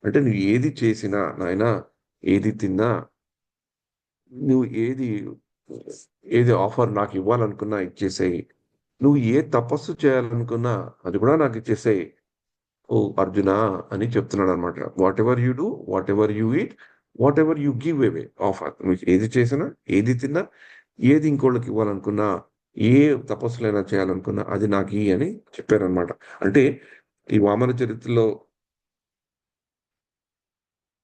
అంటే నువ్వు ఏది చేసినా నాయనా, ఏది తిన్నా, నువ్వు ఏది ఆఫర్ నాకు ఇవ్వాలనుకున్నా ఇచ్చేసేయి, నువ్వు ఏ తపస్సు చేయాలనుకున్నా అది కూడా నాకు ఇచ్చేసేయి ఓ అర్జున అని చెప్తున్నాడు అనమాట. What ever you do, what ever you eat, what ever you give away offer, నువ్వు ఏది చేసినా, ఏది తిన్నా, ఏది ఇంకోళ్ళకి ఇవ్వాలనుకున్నా, ఏ తపస్సులైనా చేయాలనుకున్నా అది నాకు అని చెప్పారనమాట. అంటే ఈ వామన చరిత్రలో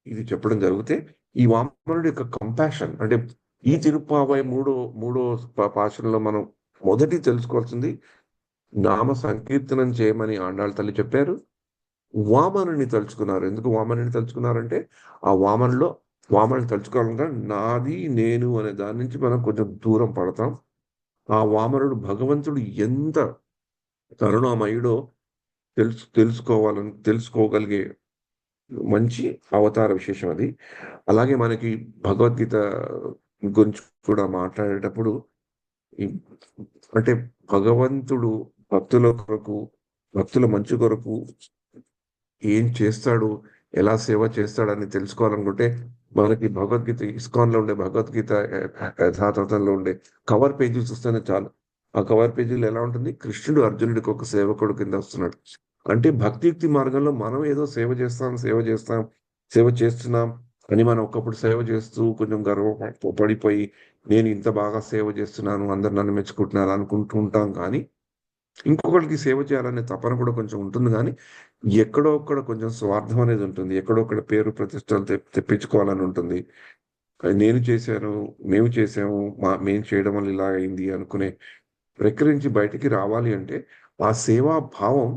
ఇది చెప్పడం జరిగితే ఈ వామనుడి యొక్క కంపాషన్ అంటే ఈ తిరుప్పావై మూడో పాశంలో మనం మొదటి తెలుసుకోవాల్సింది నామ సంకీర్తనం చేయమని ఆండాళ్ళ తల్లి చెప్పారు. వామనుని తలుచుకున్నారు. ఎందుకు వామనుని తలుచుకున్నారంటే ఆ వామనుని తలుచుకోవాలంటే నాది నేను అనే దాని నుంచి మనం కొంచెం దూరం పడతాం. ఆ వామనుడు భగవంతుడు ఎంత కరుణామయుడో తెలుసుకోగలిగే మంచి అవతార విశేషం అది. అలాగే మనకి భగవద్గీత గురించి కూడా మాట్లాడేటప్పుడు అంటే భగవంతుడు భక్తుల మంచి కొరకు ఏం చేస్తాడు, ఎలా సేవ చేస్తాడని తెలుసుకోవాలనుకుంటే మనకి భగవద్గీత ఇస్కాన్లో ఉండే భగవద్గీత యథాతథంలో ఉండే కవర్ పేజీ చూస్తేనే చాలు. ఆ కవర్ పేజీలో ఎలా ఉంటుంది, కృష్ణుడు అర్జునుడికి ఒక సేవకుడు కింద వస్తున్నాడు. అంటే భక్తియుక్తి మార్గంలో మనం ఏదో సేవ చేస్తున్నాం అని మనం ఒకప్పుడు సేవ చేస్తూ కొంచెం పడిపోయి నేను ఇంత బాగా సేవ చేస్తున్నాను, అందరు నన్ను మెచ్చుకుంటున్నారు అనుకుంటూ ఉంటాం. కానీ ఇంకొకరికి సేవ చేయాలనే తపన కూడా కొంచెం ఉంటుంది. కానీ ఎక్కడో ఒక్కడ కొంచెం స్వార్థం అనేది ఉంటుంది. ఎక్కడో ఒక్కడ పేరు ప్రతిష్టలు తెప్పించుకోవాలని ఉంటుంది. నేను చేశాను, మేము చేసాము, మేము చేయడం వల్ల ఇలా అయింది అనుకునే ప్రక్రియ నుంచి బయటికి రావాలి అంటే ఆ సేవా భావం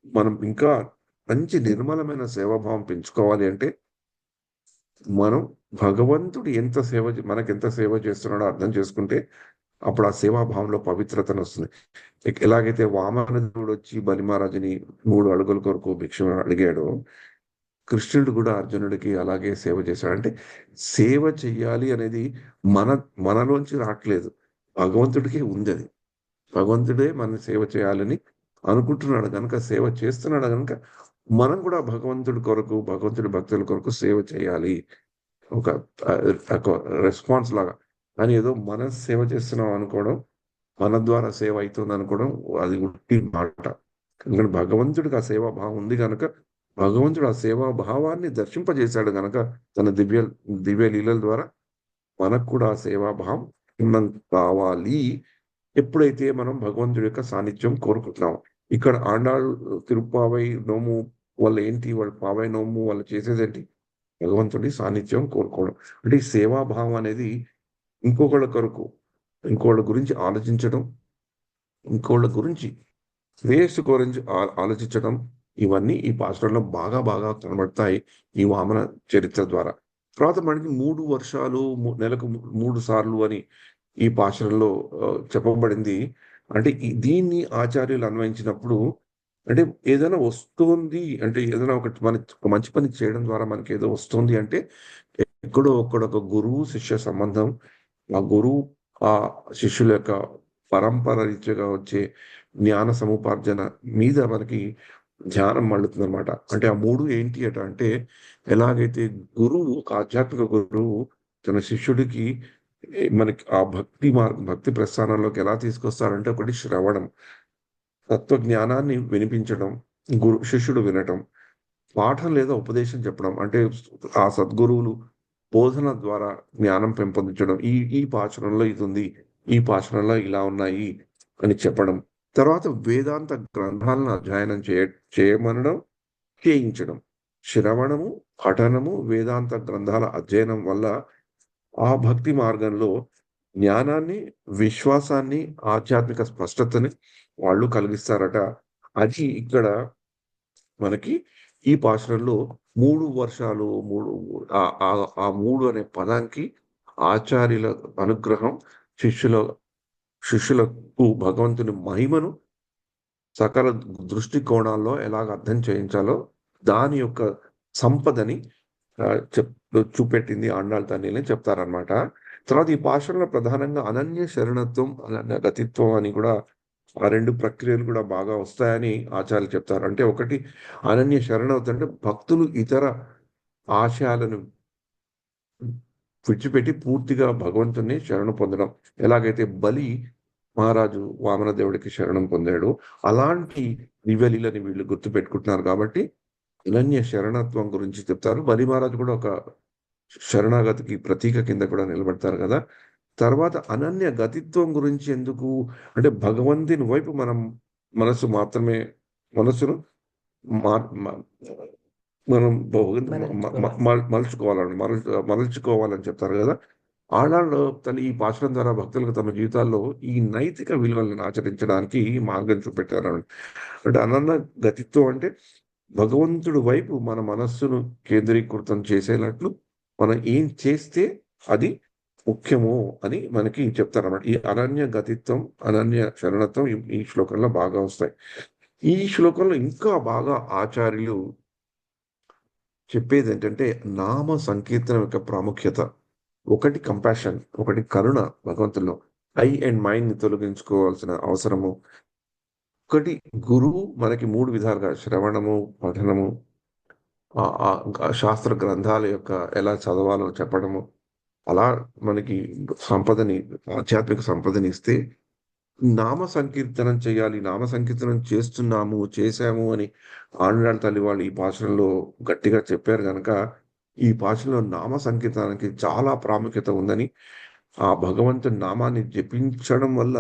మనం ఇంకా మంచి నిర్మలమైన సేవాభావం పెంచుకోవాలి అంటే మనం భగవంతుడు మనకి ఎంత సేవ చేస్తున్నాడో అర్థం చేసుకుంటే అప్పుడు ఆ సేవాభావంలో పవిత్రతను వస్తుంది. ఎలాగైతే వామనుడు వచ్చి బలిమహారాజుని 3 అడుగుల కొరకు భిక్ష అడిగాడో కృష్ణుడు కూడా అర్జునుడికి అలాగే సేవ చేశాడు. అంటే సేవ చెయ్యాలి అనేది మనలోంచి రావట్లేదు, భగవంతుడికి ఉంది. అది భగవంతుడే మన సేవ చేయాలని అనుకుంటున్నాడు కనుక, సేవ చేస్తున్నాడు కనుక మనం కూడా భగవంతుడి కొరకు, భగవంతుడి భక్తుల కొరకు సేవ చేయాలి. ఒక రెస్పాన్స్ లాగా. కానీ ఏదో మనం సేవ చేస్తున్నాం అనుకోవడం, మన ద్వారా సేవ అవుతుంది అనుకోవడం అది ఉట్టి మాట. ఎందుకంటే భగవంతుడికి ఆ సేవాభావం ఉంది కనుక, భగవంతుడు ఆ సేవాభావాన్ని దర్శింపజేశాడు కనుక తన దివ్య లీలల ద్వారా మనకు కూడా ఆ సేవాభావం కావాలి. ఎప్పుడైతే మనం భగవంతుడి యొక్క సాన్నిధ్యం కోరుకుంటున్నాం. ఇక్కడ ఆండాళ్ తిరుప్పావై నోము వాళ్ళు ఏంటి, వాళ్ళు పావై నోము వాళ్ళు చేసేదేంటి, భగవంతుడి సాన్నిధ్యం కోరుకోవడం. అంటే ఈ సేవాభావం అనేది ఇంకొకళ్ళ కొరకు, ఇంకోళ్ళ గురించి ఆలోచించడం, ఇంకోళ్ళ గురించి శ్రేయస్సు గురించి ఆలోచించడం, ఇవన్నీ ఈ పాత్రలో బాగా కనబడతాయి ఈ వామన చరిత్ర ద్వారా. తర్వాత మనకి 3 వర్షాలు నెలకు 3 సార్లు అని ఈ పాశురంలో చెప్పబడింది. అంటే దీన్ని ఆచార్యులు అన్వయించినప్పుడు అంటే ఏదైనా వస్తుంది అంటే ఏదైనా ఒక మంచి పని చేయడం ద్వారా మనకి ఏదో వస్తుంది అంటే ఎక్కడో ఒక గురువు శిష్య సంబంధం, ఆ గురువు ఆ శిష్యుల యొక్క పరంపర రీత్యాగా వచ్చే జ్ఞాన సముపార్జన మీద మనకి ధ్యానం మళ్ళుతుంది అనమాట. అంటే ఆ 3 ఏంటి అంటే ఎలాగైతే గురువు, ఒక ఆధ్యాత్మిక గురువు తన శిష్యుడికి మనకి ఆ భక్తి ప్రస్థానంలోకి ఎలా తీసుకొస్తారంటే, ఒకటి శ్రవణం, తత్వజ్ఞానాన్ని వినిపించడం, శిష్యుడు వినటం, పాఠం లేదా ఉపదేశం చెప్పడం. అంటే ఆ సద్గురువులు బోధన ద్వారా జ్ఞానం పెంపొందించడం. ఈ ఈ పాశురంలో ఇది ఉంది, ఈ పాశురంలో ఇలా ఉన్నాయి అని చెప్పడం. తర్వాత వేదాంత గ్రంథాలను అధ్యయనం చేయమనడం, చేయించడం. శ్రవణము, పఠనము, వేదాంత గ్రంథాల అధ్యయనం వల్ల ఆ భక్తి మార్గంలో జ్ఞానాన్ని, విశ్వాసాన్ని, ఆధ్యాత్మిక స్పష్టతని వాళ్ళు కలిగిస్తారట. అది ఇక్కడ మనకి ఈ పాశురంలో 3 వర్షాలు, 3 అనే పదానికి ఆచార్యుల అనుగ్రహం, శిష్యులకు భగవంతుని మహిమను సకల దృష్టికోణాల్లో ఎలాగ అర్థం చేయించాలో దాని యొక్క సంపదని చూపెట్టింది ఆండాళ్ తల్లి అని చెప్తారనమాట. తర్వాత ఈ పాశురంలో ప్రధానంగా అనన్య శరణత్వం, అనన్య గతిత్వం అని కూడా ఆ 2 ప్రక్రియలు కూడా బాగా వస్తాయని ఆచార్యులు చెప్తారు. అంటే ఒకటి అనన్య శరణత్వం అంటే భక్తులు ఇతర ఆశయాలను విడిచిపెట్టి పూర్తిగా భగవంతుని శరణు పొందడం. ఎలాగైతే బలి మహారాజు వామన దేవుడికి శరణం పొందాడు, అలాంటి దివ్యలీలని వీళ్ళు గుర్తు పెట్టుకుంటున్నారు కాబట్టి అనన్య శరణత్వం గురించి చెప్తారు. బలి మహారాజు కూడా ఒక శరణాగతికి ప్రతీక కింద కూడా నిలబడతారు కదా. తర్వాత అనన్య గతిత్వం గురించి ఎందుకు అంటే భగవంతుని వైపు మనం మనసును మనం మరల్చుకోవాలని చెప్తారు కదా. ఆడాళ్ళు తల్లి ఈ పాశురం ద్వారా భక్తులకు తమ జీవితాల్లో ఈ నైతిక విలువలను ఆచరించడానికి మార్గం చూపెట్టారు. అంటే అనన్య గతిత్వం అంటే భగవంతుడి వైపు మన మనస్సును కేంద్రీకృతం చేసేటట్లు మనం ఏం చేస్తే అది ముఖ్యము అని మనకి చెప్తారన్నమాట. ఈ అనన్య గతిత్వం, అనన్య శరణత్వం ఈ శ్లోకంలో బాగా వస్తాయి. ఈ శ్లోకంలో ఇంకా బాగా ఆచార్యులు చెప్పేది ఏంటంటే నామ సంకీర్తనం యొక్క ప్రాముఖ్యత. ఒకటి కంపాషన్, ఒకటి కరుణ భగవంతుల్లో, ఐ అండ్ మైండ్ ని తొలగించుకోవాల్సిన అవసరము. ఒకటి గురువు మనకి 3 విధాలుగా శ్రవణము, పఠనము, శాస్త్ర గ్రంథాల యొక్క ఎలా చదవాలో చెప్పడము, అలా మనకి ఆధ్యాత్మిక సంపదని ఇస్తే నామ సంకీర్తనం చేయాలి. నామ సంకీర్తనం చేశాము అని ఆండాళ్ తల్లి వాళ్ళు ఈ పాశురంలో గట్టిగా చెప్పారు కనుక ఈ పాశురంలో నామ సంకీర్తనానికి చాలా ప్రాముఖ్యత ఉందని, ఆ భగవంతుని నామాన్ని జపించడం వల్ల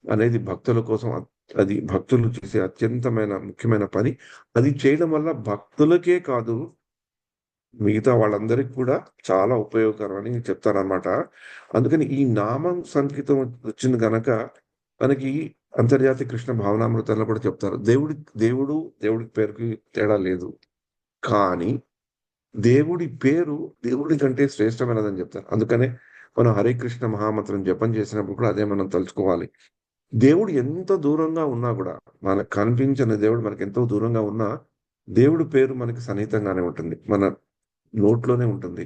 అనేది భక్తుల కోసం అది భక్తులు చేసే అత్యంతమైన ముఖ్యమైన పని. అది చేయడం వల్ల భక్తులకే కాదు మిగతా వాళ్ళందరికీ కూడా చాలా ఉపయోగకరం అని చెప్తారనమాట. అందుకని ఈ నామం సంకీర్తం వచ్చింది గనక మనకి అంతర్జాతీయ కృష్ణ భావనామృతంలో కూడా చెప్తారు, దేవుడి పేరుకి తేడా లేదు, కానీ దేవుడి పేరు దేవుడి కంటే శ్రేష్టమైనదని చెప్తారు. అందుకనే మనం హరే కృష్ణ మహామంత్రం జపం చేసినప్పుడు కూడా అదే మనం తలుచుకోవాలి. దేవుడు ఎంత దూరంగా ఉన్నా కూడా, మనకు కనిపించిన దేవుడు మనకి ఎంతో దూరంగా ఉన్నా దేవుడి పేరు మనకి సన్నిహితంగానే ఉంటుంది, మన నోట్లోనే ఉంటుంది.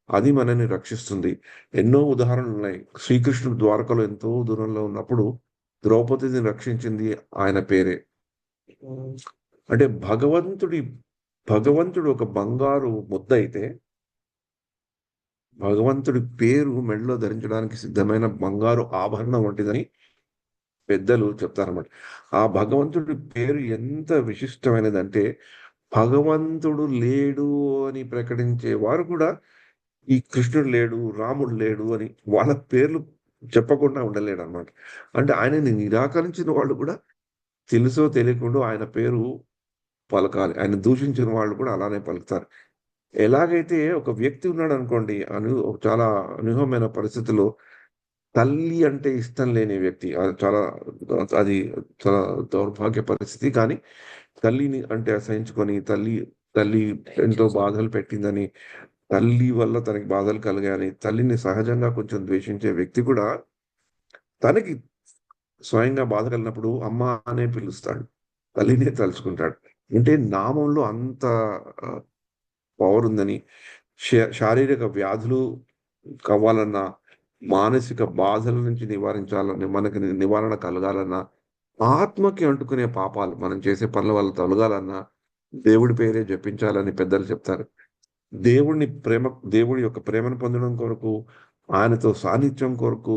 అది మనల్ని రక్షిస్తుంది. ఎన్నో ఉదాహరణలు ఉన్నాయి. శ్రీకృష్ణుడు ద్వారకలో ఎంతో దూరంలో ఉన్నప్పుడు ద్రౌపదిని రక్షించింది ఆయన పేరే. అంటే భగవంతుడు ఒక బంగారు ముద్ద అయితే భగవంతుడి పేరు మెడలో ధరించడానికి సిద్ధమైన బంగారు ఆభరణం వంటిదని పెద్దలు చెప్తారన్నమాట. ఆ భగవంతుడి పేరు ఎంత విశిష్టమైనదంటే భగవంతుడు లేడు అని ప్రకటించే వారు కూడా ఈ కృష్ణుడు లేడు, రాముడు లేడు అని వాళ్ళ పేర్లు చెప్పకుండా ఉండలేడు అనమాట. అంటే ఆయనని నిరాకరించిన వాళ్ళు కూడా తెలుసో తెలియకుండా ఆయన పేరు పలకాలి. ఆయన దూషించిన వాళ్ళు కూడా అలానే పలుకుతారు. ఎలాగైతే ఒక వ్యక్తి ఉన్నాడు అనుకోండి, చాలా అనూహ్యమైన పరిస్థితుల్లో తల్లి అంటే ఇష్టం లేని వ్యక్తి, అది చాలా దౌర్భాగ్య పరిస్థితి. కానీ తల్లిని అంటే అసహించుకొని తల్లి ఎంతో బాధలు పెట్టిందని, తల్లి వల్ల తనకి బాధలు కలిగాయని తల్లిని సహజంగా కొంచెం ద్వేషించే వ్యక్తి కూడా తనకి స్వయంగా బాధ కలిగినప్పుడు అమ్మ అనే పిలుస్తాడు, తల్లినే తలుచుకుంటాడు. అంటే నామంలో అంత పవర్ ఉందని, శారీరక వ్యాధులు కావాలన్నా, మానసిక బాధల నుంచి నివారించాలని, మనకి నివారణ కలగాలన్నా, ఆత్మకి అంటుకునే పాపాలు మనం చేసే పనుల వల్ల తొలగాలన్నా దేవుడి పేరే జపించాలని పెద్దలు చెప్తారు. దేవుడి యొక్క ప్రేమను పొందడం కొరకు, ఆయనతో సాన్నిధ్యం కొరకు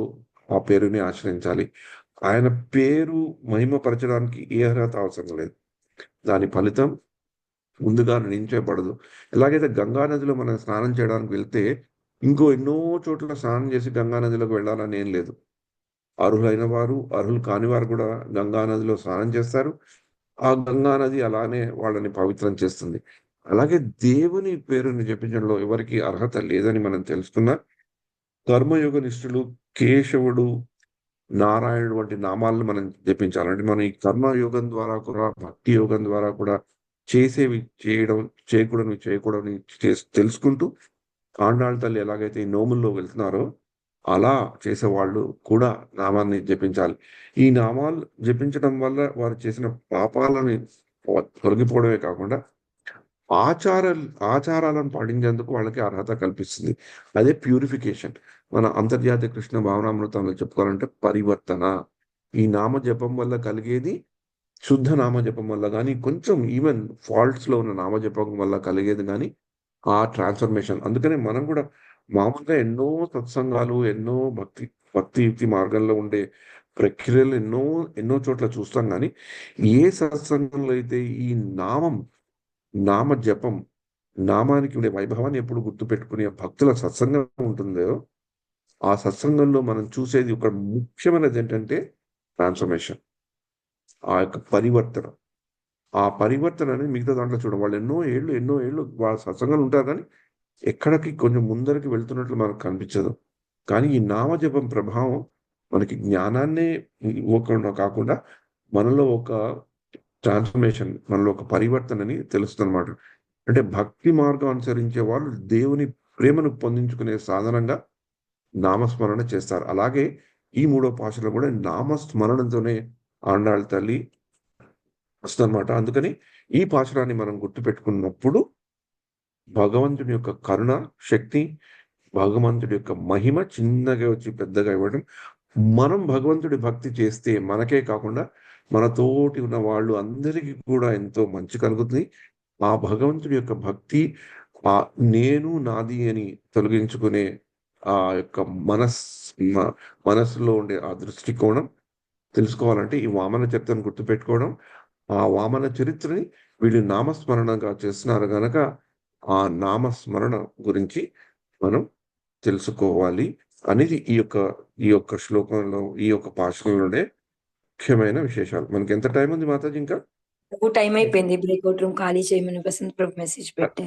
ఆ పేరుని ఆశ్రయించాలి. ఆయన పేరు మహిమపరచడానికి ఏ అర్హత అవసరం లేదు. దాని ఫలితం ముందుగా నించబడదు. ఎలాగైతే గంగా నదిలో మనం స్నానం చేయడానికి వెళ్తే ఇంకో ఎన్నో చోట్ల స్నానం చేసి గంగా నదిలోకి వెళ్ళాలని ఏం లేదు. అర్హులైన వారు, అర్హులు కాని వారు కూడా గంగా నదిలో స్నానం చేస్తారు. ఆ గంగా నది అలానే వాళ్ళని పవిత్రం చేస్తుంది. అలాగే దేవుని పేరుని జపించడంలో ఎవరికీ అర్హత లేదని మనం తెలుసుకున్నా, కర్మయోగ నిష్ఠులు కేశవుడు, నారాయణుడు వంటి నామాలను మనం జపించాలి. అంటే మనం ఈ కర్మయోగం ద్వారా కూడా, భక్తి యోగం ద్వారా కూడా చేసేవి చేయడం, చేయకూడనివి చేయకూడని తెలుసుకుంటూ ఆండాళ్ళ తల్లి ఎలాగైతే ఈ నోముల్లో వెళ్తున్నారో అలా చేసేవాళ్ళు కూడా నామాన్ని జపించాలి. ఈ నామాలు జపించడం వల్ల వారు చేసిన పాపాలని తొలగిపోవడమే కాకుండా ఆచారాలను పాటించేందుకు వాళ్ళకి అర్హత కల్పిస్తుంది. అదే ప్యూరిఫికేషన్. మన అంతర్జాతీయ కృష్ణ భావనామృతంలో చెప్పుకోవాలంటే పరివర్తన. ఈ నామ జపం వల్ల కలిగేది శుద్ధ నామ జపం వల్ల గానీ, కొంచెం ఈవెన్ ఫాల్ట్స్‌లో ఉన్న నామ జపం వల్ల కలిగేది గానీ, ఆ ట్రాన్స్‌ఫర్మేషన్. అందుకనే మనం కూడా మామూలుగా ఎన్నో సత్సంగాలు, ఎన్నో భక్తి మార్గంలో ఉండే ప్రక్రియలు ఎన్నో చోట్ల చూస్తాం గానీ, ఏ సత్సంగంలో అయితే ఈ నామ జపం, నామానికి ఉండే వైభవాన్ని ఎప్పుడు గుర్తుపెట్టుకునే భక్తుల సత్సంగం ఉంటుందో, ఆ సత్సంగంలో మనం చూసేది ఒక ముఖ్యమైనది ఏంటంటే ట్రాన్స్‌ఫర్మేషన్. ఆ యొక్క పరివర్తన. ఆ పరివర్తన అనేది మిగతా దాంట్లో చూడం. వాళ్ళు ఎన్నో ఏళ్ళు వాళ్ళ సత్సంగాలు ఉంటారు కానీ, ఎక్కడికి కొంచెం ముందరికి వెళ్తున్నట్లు మనకు కనిపించదు. కానీ ఈ నామజపం ప్రభావం మనకి జ్ఞానాన్నే ఇవ్వకుండా కాకుండా, మనలో ఒక ట్రాన్స్‌ఫర్మేషన్, మనలో ఒక పరివర్తనని తెలుస్తుందన్నమాట. అంటే భక్తి మార్గం అనుసరించే వాళ్ళు దేవుని ప్రేమను పొందించుకునే సాధనంగా నామస్మరణ చేస్తారు. అలాగే ఈ మూడో పాశలో కూడా నామస్మరణతోనే ఆండాళ్ళ తల్లి వస్తుందన్నమాట. అందుకని ఈ పాశురాన్ని మనం గుర్తుపెట్టుకున్నప్పుడు భగవంతుడి యొక్క కరుణ, శక్తి, భగవంతుడి యొక్క మహిమ చిన్నగా వచ్చి పెద్దగా ఇవ్వడం. మనం భగవంతుడి భక్తి చేస్తే మనకే కాకుండా మన తోటి ఉన్న వాళ్ళు అందరికీ కూడా ఎంతో మంచి కలుగుతుంది. ఆ భగవంతుడి యొక్క భక్తి, నేను నాది అని తొలగించుకునే ఆ యొక్క మనస్సులో ఉండే ఆ దృష్టికోణం తెలుసుకోవాలంటే ఈ వామన చరిత్రను గుర్తుపెట్టుకోవడం, ఆ వామన చరిత్రని వీళ్ళు నామస్మరణగా చేస్తున్నారు గనక, ఆ నామస్మరణ గురించి మనం తెలుసుకోవాలి అనేది ఈ యొక్క శ్లోకంలో, ఈ యొక్క పాశురంలోనే ముఖ్యమైన విశేషాలు. మనకి ఎంత టైం ఉంది మాతాజీ ఇంకా? టైం అయిపోయింది. బ్రేక్అవుట్ రూమ్ ఖాళీ చేయమని వసంత్ ప్రభు మెసేజ్ పెట్టారు.